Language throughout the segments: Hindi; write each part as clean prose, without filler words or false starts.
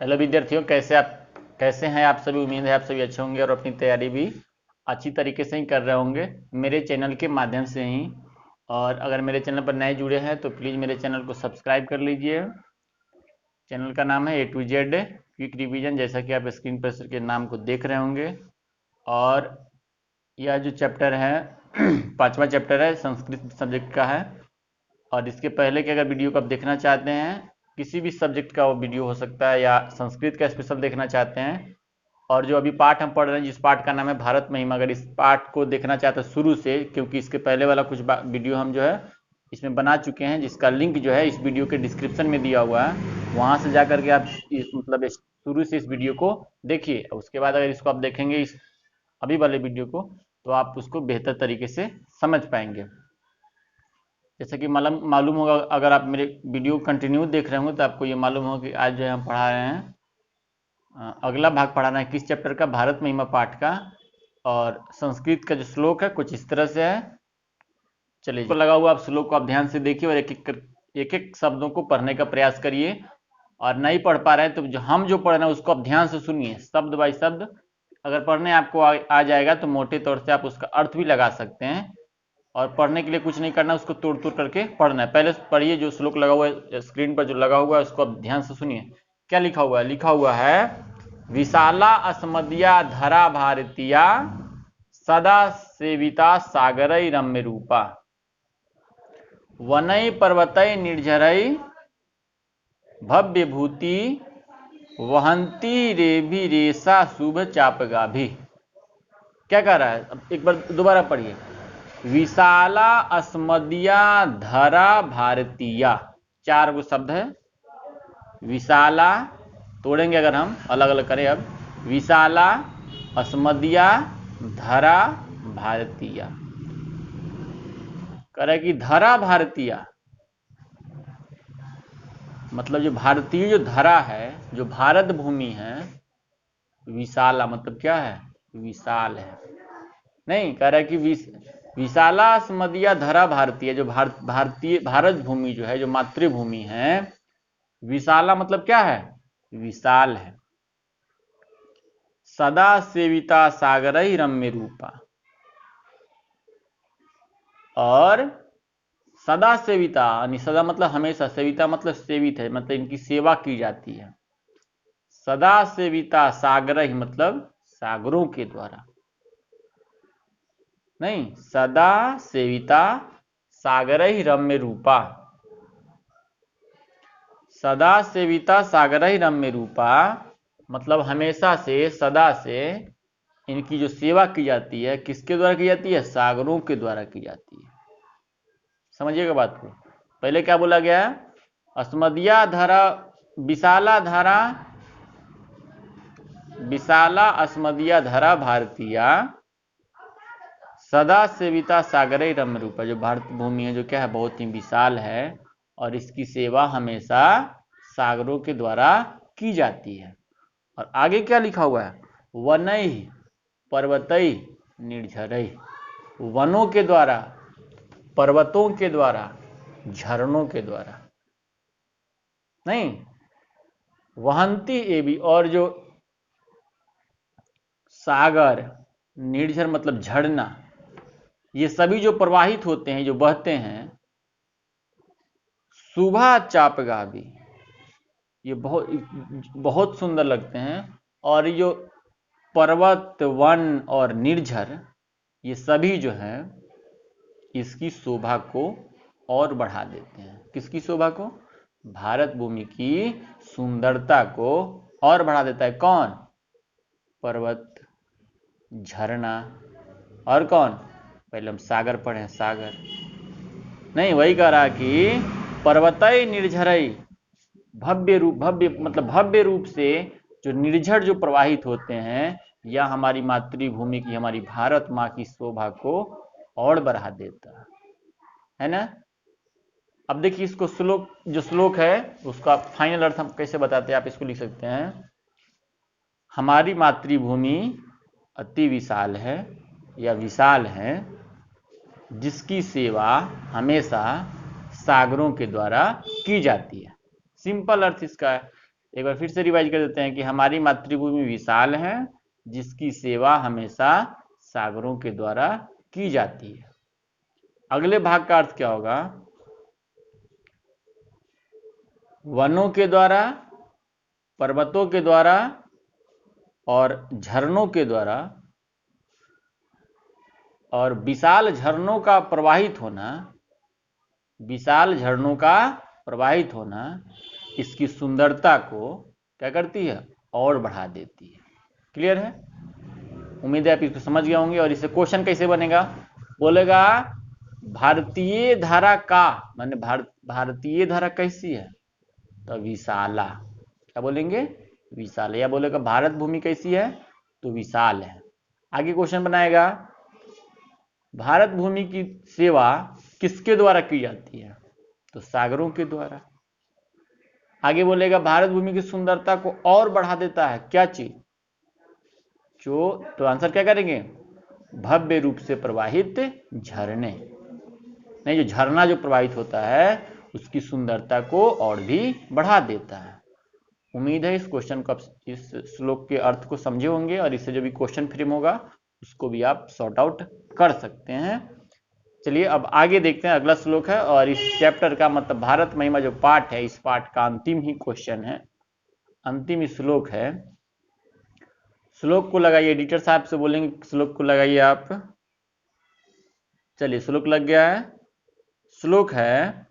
हेलो विद्यार्थियों, कैसे हैं आप सभी। उम्मीद है आप सभी अच्छे होंगे और अपनी तैयारी भी अच्छी तरीके से ही कर रहे होंगे मेरे चैनल के माध्यम से ही। और अगर मेरे चैनल पर नए जुड़े हैं तो प्लीज़ मेरे चैनल को सब्सक्राइब कर लीजिए। चैनल का नाम है A to Z quick revision, जैसा कि आप स्क्रीन पर के नाम को देख रहे होंगे। और यह जो चैप्टर है पांचवा चैप्टर है, संस्कृत सब्जेक्ट का है। और इसके पहले के अगर वीडियो को आप देखना चाहते हैं, किसी भी सब्जेक्ट का वो वीडियो हो सकता है या संस्कृत का स्पेशल देखना चाहते हैं, और जो अभी पाठ हम पढ़ रहे हैं जिस पाठ का नाम है भारत महिमा, अगर इस पाठ को देखना चाहते हैं शुरू से, क्योंकि इसके पहले वाला कुछ वीडियो हम जो है इसमें बना चुके हैं, जिसका लिंक जो है इस वीडियो के डिस्क्रिप्शन में दिया हुआ है। वहां से जा करके आप शुरू से इस वीडियो को देखिए। उसके बाद अगर इसको आप देखेंगे इस अभी वाले वीडियो को, तो आप उसको बेहतर तरीके से समझ पाएंगे। जैसा कि मालूम मालूम होगा, अगर आप मेरे वीडियो कंटिन्यू देख रहे होंगे तो आपको ये मालूम होगा कि आज जो है हम पढ़ा रहे हैं अगला भाग पढ़ा रहे हैं किस चैप्टर का, भारत महिमा पाठ का। और संस्कृत का जो श्लोक है कुछ इस तरह से है। चलिए जी, लगा हुआ आप श्लोक को आप ध्यान से देखिए और एक एक शब्दों को पढ़ने का प्रयास करिए। और नहीं पढ़ पा रहे हैं तो जो हम जो पढ़ रहे हैं उसको आप ध्यान से सुनिए, शब्द बाय शब्द। अगर पढ़ने आपको आ जाएगा तो मोटे तौर से आप उसका अर्थ भी लगा सकते हैं। और पढ़ने के लिए कुछ नहीं करना, उसको तोड़ तोड़ करके पढ़ना है। पहले पढ़िए, जो श्लोक लगा हुआ है स्क्रीन पर जो लगा हुआ है उसको आप ध्यान से सुनिए। क्या लिखा हुआ है? लिखा हुआ है विशाला अस्मदिया धरा भारतीया सदा सेविता सागरई रम्य रूपा वनई पर्वतई निर्झरई भव्य भूति वहंती रेभी रेसा शुभ चापगा भी। क्या कह रहा है? अब एक बार दोबारा पढ़िए। विशाला अस्मदिया धरा भारतीया, चार गो शब्द है। विशाला तोड़ेंगे अगर हम अलग अलग करें। अब विशाला अस्मदिया धरा भारतीया, कह रहे कि धरा भारतीया मतलब जो भारतीय जो धरा है, जो भारत भूमि है, विशाला मतलब क्या है? विशाल है। नहीं, कह रहा है कि विशाला अस्मदिया धरा भारतीय, जो भारतीय भारत भूमि जो है, जो मातृभूमि है, विशाला मतलब क्या है? विशाल है। सदा सेविता सागरई रम्य रूपा, और सदा सेविता यानी सदा मतलब हमेशा, सेविता मतलब सेवित है, मतलब इनकी सेवा की जाती है। सदा सेविता सागरई मतलब सागरों के द्वारा। नहीं, सदा सेविता सागरई रम्य रूपा, सदा सेविता सागरई रम्य रूपा मतलब हमेशा से, सदा से इनकी जो सेवा की जाती है, किसके द्वारा की जाती है? सागरों के द्वारा की जाती है। समझिएगा बात को। पहले क्या बोला गया? अस्मदिया धरा, विशाला धरा, विशाला अस्मदिया धरा भारतीया सदा सेविता सागरई रम्य रूपा, जो भारत भूमि है जो क्या है? बहुत ही विशाल है, और इसकी सेवा हमेशा सागरों के द्वारा की जाती है। और आगे क्या लिखा हुआ है? वनई पर्वतई निर्झरई, वनों के द्वारा, पर्वतों के द्वारा, झरनों के द्वारा। नहीं, वहंती एवी, और जो सागर, निर्झर मतलब झरना, ये सभी जो प्रवाहित होते हैं, जो बहते हैं, सुबह चापगा भी, ये बहुत बहुत सुंदर लगते हैं। और ये जो पर्वत, वन और निर्झर, ये सभी जो हैं इसकी शोभा को और बढ़ा देते हैं। किसकी शोभा को? भारत भूमि की सुंदरता को और बढ़ा देता है। कौन? पर्वत, झरना, और कौन? पहले हम सागर पढ़े हैं, सागर। नहीं, वही कह रहा कि पर्वतई निर्झरई, भव्य रूप, भव्य मतलब भव्य रूप से जो निर्झर जो प्रवाहित होते हैं, यह हमारी मातृभूमि की, हमारी भारत माँ की शोभा को और बढ़ा देता है ना। अब देखिए इसको श्लोक, जो श्लोक है उसका फाइनल अर्थ हम कैसे बताते हैं, आप इसको लिख सकते हैं। हमारी मातृभूमि अति विशाल है या विशाल है, जिसकी सेवा हमेशा सागरों के द्वारा की जाती है। सिंपल अर्थ इसका है। एक बार फिर से रिवाइज कर देते हैं कि हमारी मातृभूमि विशाल है, जिसकी सेवा हमेशा सागरों के द्वारा की जाती है। अगले भाग का अर्थ क्या होगा? वनों के द्वारा, पर्वतों के द्वारा और झरनों के द्वारा, और विशाल झरनों का प्रवाहित होना, विशाल झरनों का प्रवाहित होना इसकी सुंदरता को क्या करती है? और बढ़ा देती है। क्लियर है? उम्मीद है आप इसको समझ गए होंगे। और इससे क्वेश्चन कैसे बनेगा? बोलेगा भारतीय धारा का, माने भारतीय धारा कैसी है? तो विशाला। क्या बोलेंगे? विशाल। या बोलेगा भारत भूमि कैसी है? तो विशाल है। आगे क्वेश्चन बनाएगा भारत भूमि की सेवा किसके द्वारा की जाती है? तो सागरों के द्वारा। आगे बोलेगा भारत भूमि की सुंदरता को और बढ़ा देता है क्या चीज? जो, तो आंसर क्या करेंगे? भव्य रूप से प्रवाहित झरने। नहीं, जो झरना जो प्रवाहित होता है उसकी सुंदरता को और भी बढ़ा देता है। उम्मीद है इस क्वेश्चन को, इस श्लोक के अर्थ को समझे होंगे और इससे जो भी क्वेश्चन फ्रेम होगा उसको भी आप सॉर्ट आउट कर सकते हैं। चलिए अब आगे देखते हैं। अगला श्लोक है और इस चैप्टर का मतलब भारत महिमा जो पाठ है, इस पाठ का अंतिम ही क्वेश्चन है, अंतिम श्लोक है। श्लोक को लगाइए, एडिटर साहब से बोलेंगे श्लोक को लगाइए आप। चलिए श्लोक लग गया है। श्लोक है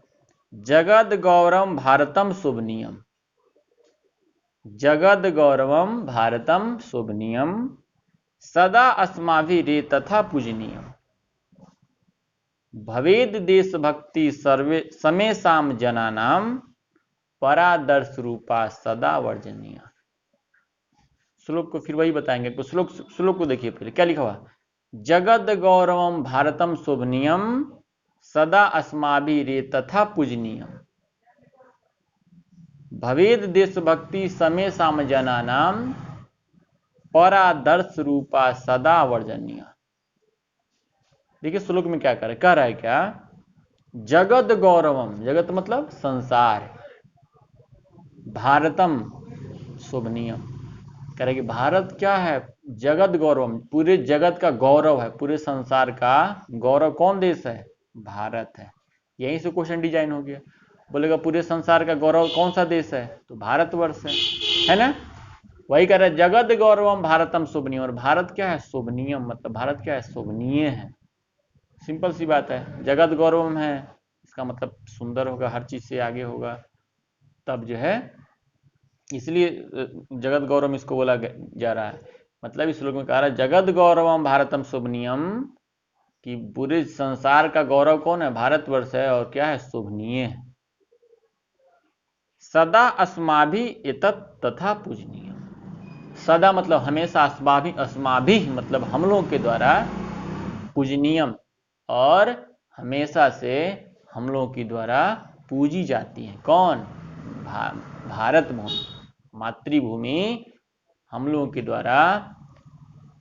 जगद गौरवम भारतम शोभनीयम, जगद गौरवम भारतम शोभनीयम सदा अस्माभिरे तथा पूजनीयम भवेद देशभक्ति सर्वे समेषाम जनानाम परादर्श रूपा सदा वर्जनीय। श्लोक को फिर वही बताएंगे। तो श्लोक को देखिए पहले क्या लिखा हुआ? जगद गौरवम भारतम शोभनीयम सदा अस्माभिरे तथा पूजनीयम भवेद देशभक्ति समेषाम जनानाम परादर्श रूपा सदा वर्जनीय। देखिए श्लोक में क्या कह रहा है क्या? जगत गौरवम, जगत मतलब संसार, भारतम शोभनीयम, कह रहे कि भारत क्या है? जगत गौरवम, पूरे जगत का गौरव है, पूरे संसार का गौरव कौन देश है? भारत है। यहीं से क्वेश्चन डिजाइन हो गया। बोलेगा पूरे संसार का गौरव कौन सा देश है? तो भारतवर्ष है ना? वही कह रहा है जगत गौरवम भारतम शोभनीय। और भारत क्या है? शोभनीयम, मतलब भारत क्या है? शोभनीय है। सिंपल सी बात है, जगत गौरवम है इसका मतलब सुंदर होगा, हर चीज से आगे होगा, तब जो है इसलिए जगत गौरव इसको बोला जा रहा है। मतलब इस श्लोक में कह रहा है जगत गौरवम भारतम शोभनीयम, कि पूरे संसार का गौरव कौन है? भारतवर्ष है। और क्या है? शोभनीय है। सदा अस्माभि एतत् तथा पूजनीय। सदा मतलब हमेशा, अस्माभि, अस्माभि मतलब हम लोगों के द्वारा, पूजनीयम और हमेशा से हम लोगों के द्वारा पूजी जाती है। कौन? भारत भूमि, मातृभूमि हम लोगों के द्वारा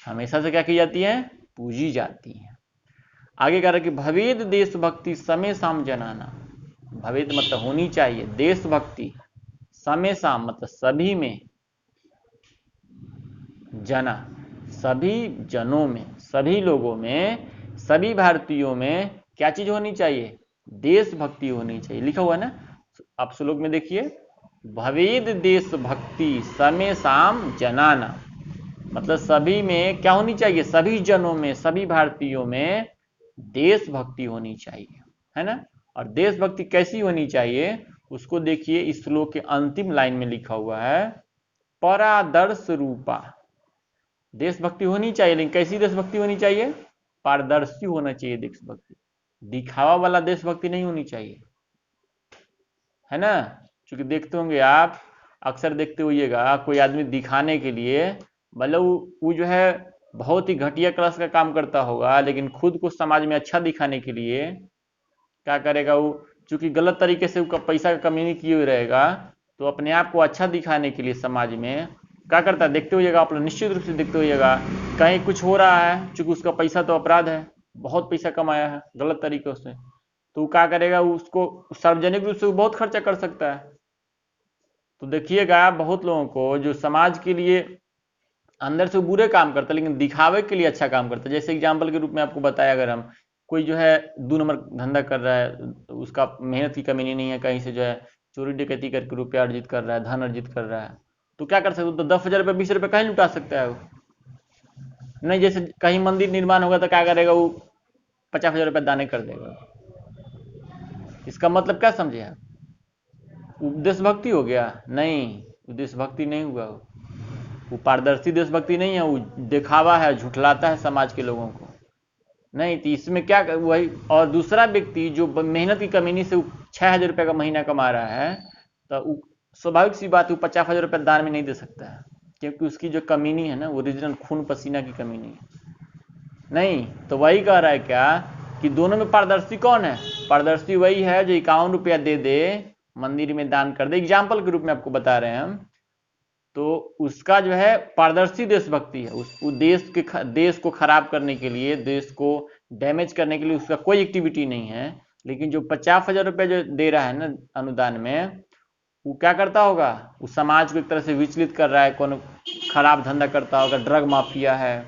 हमेशा से क्या की जाती है? पूजी जाती है। आगे कह रहा है कि भवेद देशभक्ति समेषाम जनाना। भवेद मतलब होनी चाहिए, देशभक्ति समेषाम मतलब सभी में, जना सभी जनों में, सभी लोगों में, सभी भारतीयों में क्या चीज होनी चाहिए? देशभक्ति होनी चाहिए। लिखा हुआ है ना आप श्लोक में देखिए, भवेद देशभक्ति समेषाम जनाना, मतलब सभी में क्या होनी चाहिए? सभी जनों में, सभी भारतीयों में देशभक्ति होनी चाहिए, है ना? और देशभक्ति कैसी होनी चाहिए उसको देखिए, इस श्लोक के अंतिम लाइन में लिखा हुआ है परादर्श रूपा। देशभक्ति होनी चाहिए, लेकिन कैसी देशभक्ति होनी चाहिए? पारदर्शी होना चाहिए देशभक्ति, दिखावा वाला देशभक्ति नहीं होनी चाहिए, है ना? क्योंकि देखते होंगे आप, अक्सर देखते होइएगा कोई आदमी दिखाने के लिए, मतलब वो जो है बहुत ही घटिया क्लास का काम करता होगा, लेकिन खुद को समाज में अच्छा दिखाने के लिए क्या करेगा वो? चूंकि गलत तरीके से पैसा का कमी नहीं किए हुए रहेगा, तो अपने आप को अच्छा दिखाने के लिए समाज में क्या करता है? देखते होइएगा आप लोग, निश्चित रूप से देखते होइएगा कहीं कुछ हो रहा है, चूंकि उसका पैसा तो अपराध है, बहुत पैसा कमाया है गलत तरीके से, तो वो क्या करेगा? उसको सार्वजनिक रूप से बहुत खर्चा कर सकता है, तो देखिएगा बहुत लोगों को जो समाज के लिए अंदर से बुरे काम करता है लेकिन दिखावे के लिए अच्छा काम करता है। जैसे एग्जाम्पल के रूप में आपको बताया, अगर हम कोई जो है 2 नंबर धंधा कर रहा है, तो उसका मेहनत की कमी नहीं है, कहीं से जो है चोरी डकैती करके रुपया अर्जित कर रहा है, धन अर्जित कर रहा है, तो क्या कर सकते हो? तो 10,000 रुपये 20 रुपये कहीं लुटा सकता है वो। नहीं, जैसे कहीं मंदिर निर्माण होगा तो क्या करेगा वो? 50,000 रुपये दाने कर देगा। इसका मतलब क्या समझे आप? देशभक्ति हो गया? नहीं, देशभक्ति नहीं हुआ वो पारदर्शी देशभक्ति नहीं है, वो दिखावा है, झुठलाता है समाज के लोगों को। नहीं, तो इसमें क्या वही। और दूसरा व्यक्ति जो मेहनत की कमीनी से 6,000 रुपये का महीना कमा रहा है, तो स्वाभाविक सी बात है वो 50,000 रुपये दान में नहीं दे सकता है, क्योंकि उसकी जो कमीनी है ना, वो ओरिजिनल खून पसीना की कमीनी है। नहीं, तो वही कह रहा है क्या कि दोनों में पारदर्शी कौन है? पारदर्शी वही है जो 51 रुपया दे दे, मंदिर में दान कर दे। एग्जाम्पल के रूप में आपको बता रहे हैं हम। तो उसका जो है पारदर्शी देशभक्ति है। उस देश को खराब करने के लिए, देश को डैमेज करने के लिए उसका कोई एक्टिविटी नहीं है। लेकिन जो 50,000 रुपये जो दे रहा है ना अनुदान में, वो क्या करता होगा? उस समाज को एक तरह से विचलित कर रहा है, कौन खराब धंधा करता होगा, ड्रग माफिया है,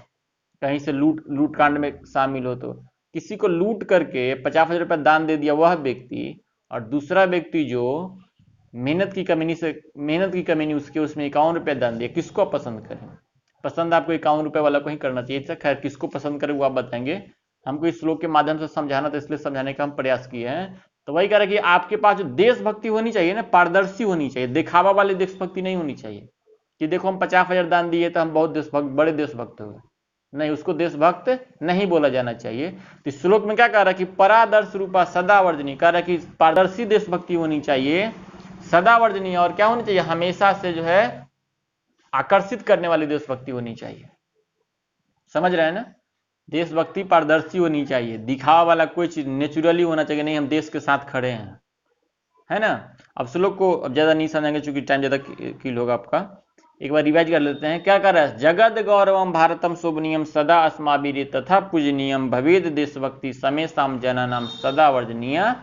कहीं से लूट कांड में शामिल हो। तो किसी को लूट करके 50,000 रुपये दान दे दिया वह व्यक्ति, और दूसरा व्यक्ति जो मेहनत की कमीनी उसके उसमें 51 रुपये दान दिया, किसको पसंद करें? पसंद आपको 51 रुपये वाला को ही करना चाहिए। खैर, किसको पसंद करें वो आप बताएंगे। हमको इस श्लोक के माध्यम से समझाना, तो इसलिए समझाने का हम प्रयास किए हैं। तो वही कह रहा है कि आपके पास जो देशभक्ति होनी चाहिए ना, पारदर्शी होनी चाहिए, दिखावा वाली देशभक्ति नहीं होनी चाहिए कि देखो हम 50,000 दान दिए तो हम बहुत देशभक्त, बड़े देशभक्त हो गए। नहीं, उसको देशभक्त नहीं बोला जाना चाहिए। तो इस श्लोक में क्या कह रहा है कि परादर्श रूपा सदा वर्जनी, कह रहा है कि पारदर्शी देशभक्ति होनी चाहिए, सदा वर्जनीय, और क्या होनी चाहिए? हमेशा से जो है आकर्षित करने वाली देशभक्ति होनी चाहिए। समझ रहे हैं ना? देशभक्ति पारदर्शी होनी चाहिए, दिखावा वाला कोई चीज नेचुरली होना चाहिए, नहीं हम देश के साथ खड़े हैं, है ना? अब श्लोक को अब ज्यादा नहीं समझेंगे चूंकि टाइम ज्यादा किल होगा आपका। एक बार रिवाइज कर लेते हैं। क्या कर रहा है? जगद गौरवम भारतम शोभनीयम सदा अस्माभिः तथा पूजनीयम भवेद देशभक्ति समेषाम जनानाम सदा वर्जनीय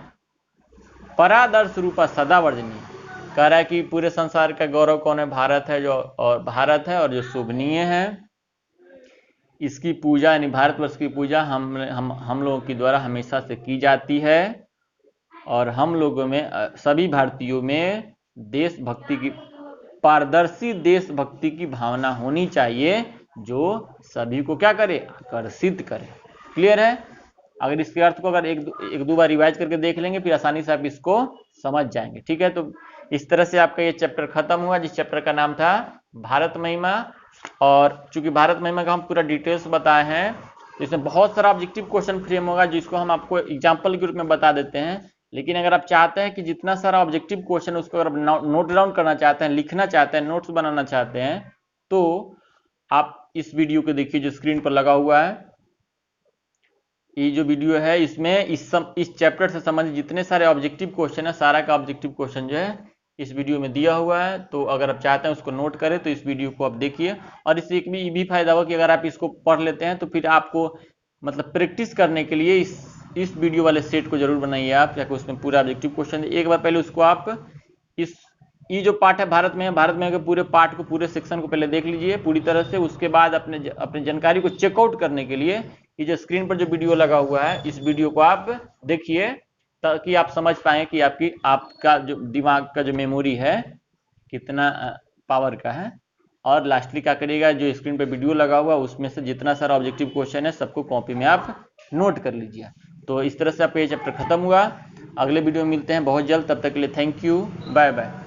परादर्श रूपा सदा वर्जनीय। कह रहा है कि पूरे संसार का गौरव कौन है? भारत है, भारत है, और जो शोभनीय है, इसकी पूजा यानी भारतवर्ष की पूजा हम लोगों के द्वारा हमेशा से की जाती है। और हम लोगों में, सभी भारतीयों में देशभक्ति की, पारदर्शी देशभक्ति की भावना होनी चाहिए, जो सभी को क्या करे? आकर्षित करे। क्लियर है? अगर इसके अर्थ को अगर एक दो बार रिवाइज करके देख लेंगे, फिर आसानी से आप इसको समझ जाएंगे। ठीक है, तो इस तरह से आपका ये चैप्टर खत्म हुआ, जिस चैप्टर का नाम था भारत महिमा। और चूंकि भारत महिमा का हम पूरा डिटेल्स बताए हैं, तो इसमें बहुत सारा ऑब्जेक्टिव क्वेश्चन फ्रेम होगा, जिसको हम आपको एग्जाम्पल के रूप में बता देते हैं। लेकिन अगर आप चाहते हैं कि जितना सारा ऑब्जेक्टिव क्वेश्चन उसको अगर नोट डाउन करना चाहते हैं, लिखना चाहते हैं, नोट्स बनाना चाहते हैं, तो आप इस वीडियो को देखिए जो स्क्रीन पर लगा हुआ है। ये जो वीडियो है, इसमें इस चैप्टर से संबंधित जितने सारे ऑब्जेक्टिव क्वेश्चन है, सारा का ऑब्जेक्टिव क्वेश्चन जो है इस वीडियो में दिया हुआ है। तो अगर आप चाहते हैं उसको नोट करें तो इस वीडियो को आप देखिए। और इससे एक भी फायदा हुआ कि अगर आप इसको पढ़ लेते हैं तो फिर आपको मतलब प्रैक्टिस करने के लिए इस वीडियो वाले सेट को जरूर बनाइए आप, ताकि उसमें पूरा ऑब्जेक्टिव क्वेश्चन एक बार पहले उसको आप ये जो पार्ट है भारत में के पूरे पार्ट को, पूरे सेक्शन को पहले देख लीजिए पूरी तरह से। उसके बाद अपने जानकारी को चेकआउट करने के लिए ये जो स्क्रीन पर जो वीडियो लगा हुआ है, इस वीडियो को आप देखिए, ताकि आप समझ पाए कि आपका जो दिमाग का जो मेमोरी है कितना पावर का है। और लास्टली क्या करिएगा, जो स्क्रीन पर वीडियो लगा हुआ उसमें से जितना सारा ऑब्जेक्टिव क्वेश्चन है सबको कॉपी में आप नोट कर लीजिए। तो इस तरह से आपका ये चैप्टर खत्म हुआ। अगले वीडियो में मिलते हैं बहुत जल्द, तब तक के लिए थैंक यू, बाय बाय।